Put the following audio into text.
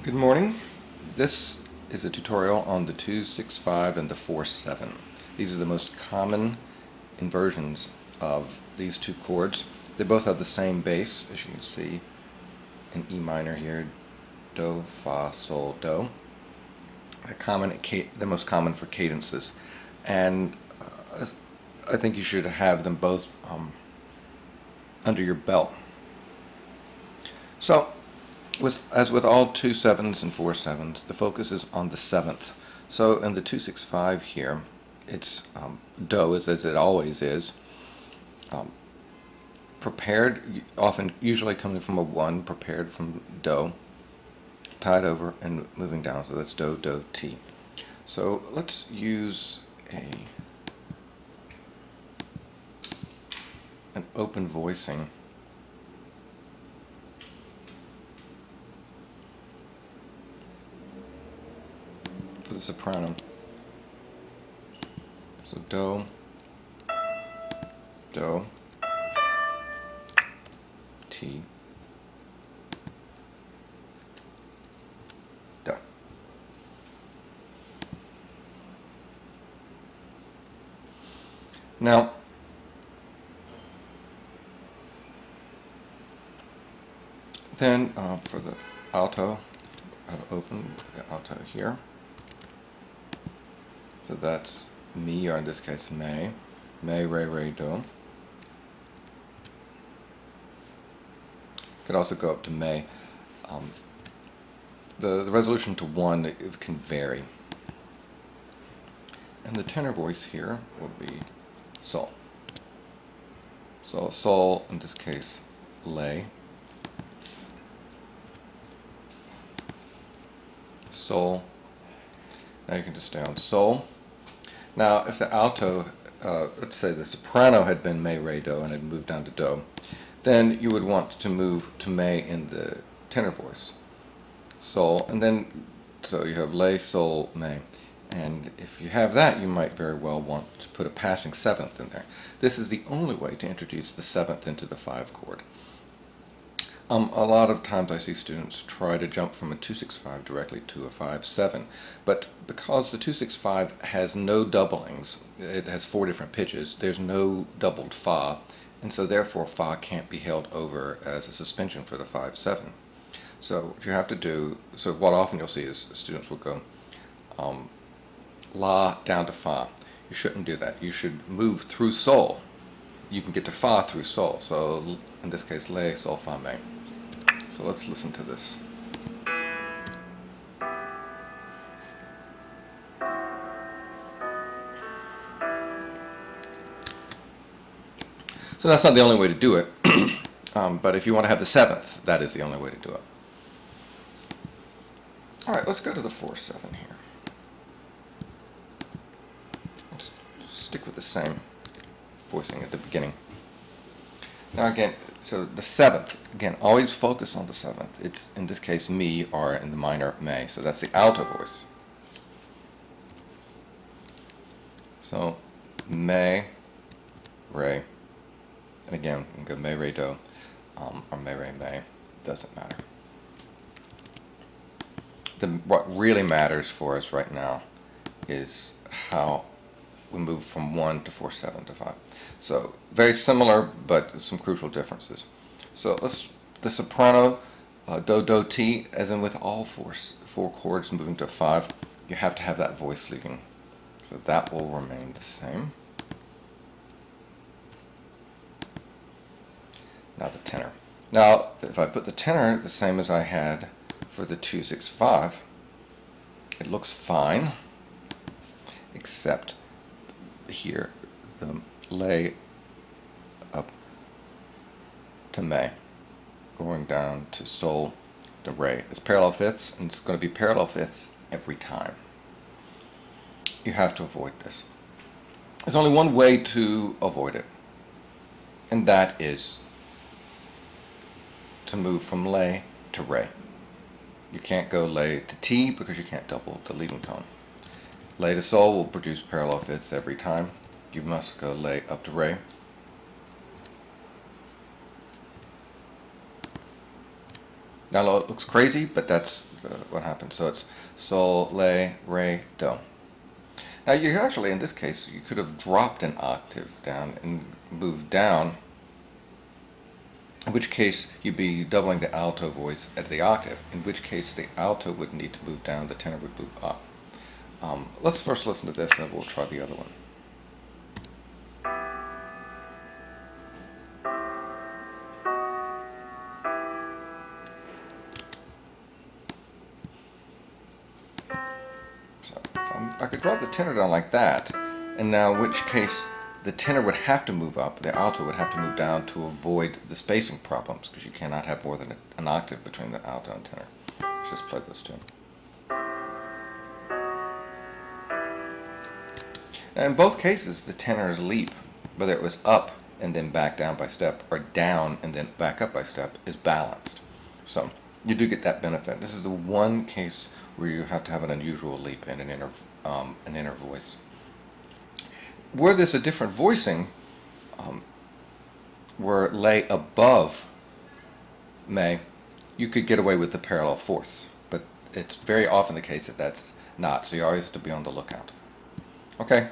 Good morning. This is a tutorial on the II6 and the IV7. These are the most common inversions of these two chords. They both have the same bass, as you can see in E minor here, Do, Fa, Sol, Do. They're most common for cadences, and I think you should have them both under your belt. So, as with all II7s and IV7s, the focus is on the seventh. So in the II6 here, it's Do, as it always is, prepared, usually coming from a 1, prepared from Do, tied over and moving down, so that's Do, Do, Ti. So let's use an open voicing for the soprano. So Do, Do, Ti, Do. Now, then for the alto, open the alto here. So that's Mi, or in this case Me, Re, Re, Do. Could also go up to Me. The resolution to 1 it can vary. And the tenor voice here will be Sol. So Sol, in this case, Le, Sol. Now you can just stay on Sol. Now if the alto, let's say the soprano had been Me, Re, Do and had moved down to Do, then you would want to move to Me in the tenor voice. Sol, and then so you have Le, Sol, Me. And if you have that, you might very well want to put a passing seventh in there. This is the only way to introduce the seventh into the 5 chord. A lot of times I see students try to jump from a II6 directly to a 5/7, but because the II6 has no doublings, it has 4 different pitches, there's no doubled Fa, and so therefore Fa can't be held over as a suspension for the 5/7. So what you have to do, so what often you'll see is students will go La down to Fa. You shouldn't do that. You should move through Sol. You can get to Fa through Sol. So in this case, Le, Sol, Fa, Me. So let's listen to this. So that's not the only way to do it, but if you want to have the 7th, that is the only way to do it. Alright, let's go to the 4/7 here. Let's stick with the same voicing at the beginning. Now again, so the 7th, again, always focus on the 7th. It's, in this case, Mi, or in the minor, Me. So that's the alto voice. So, Me, Re, and again, you can go Me, Re, Do, or Me, Re, Me. Doesn't matter. What really matters for us right now is how we move from 1 to 4/7 to 5. So very similar, but some crucial differences. So the soprano, Do, Do, Ti, as in with all four chords moving to 5, you have to have that voice leading. So that will remain the same. Now the tenor. Now if I put the tenor the same as I had for the II6, it looks fine, except here, the Le up to Me, going down to Sol to Re. It's parallel fifths, and it's going to be parallel fifths every time. You have to avoid this. There's only one way to avoid it, and that is to move from Le to Re. You can't go Le to Ti because you can't double the leading tone. Le to Sol will produce parallel fifths every time. You must go Le up to Re. Now it looks crazy, but that's what happens. So it's sol, la, re, do. Now you actually, in this case, you could have dropped an octave down and moved down, in which case you'd be doubling the alto voice at the octave, in which case the alto would need to move down, the tenor would move up. Let's first listen to this, and then we'll try the other one. So I could drop the tenor down like that, and now in which case the tenor would have to move up, the alto would have to move down to avoid the spacing problems, because you cannot have more than an octave between the alto and tenor. Let's just play those two. Now in both cases, the tenor's leap, whether it was up and then back down by step, or down and then back up by step, is balanced. So you do get that benefit. This is the one case where you have to have an unusual leap in an inner voice. Were this a different voicing, where it lay above may, you could get away with the parallel fourths, but it's very often the case that that's not, so you always have to be on the lookout. Okay.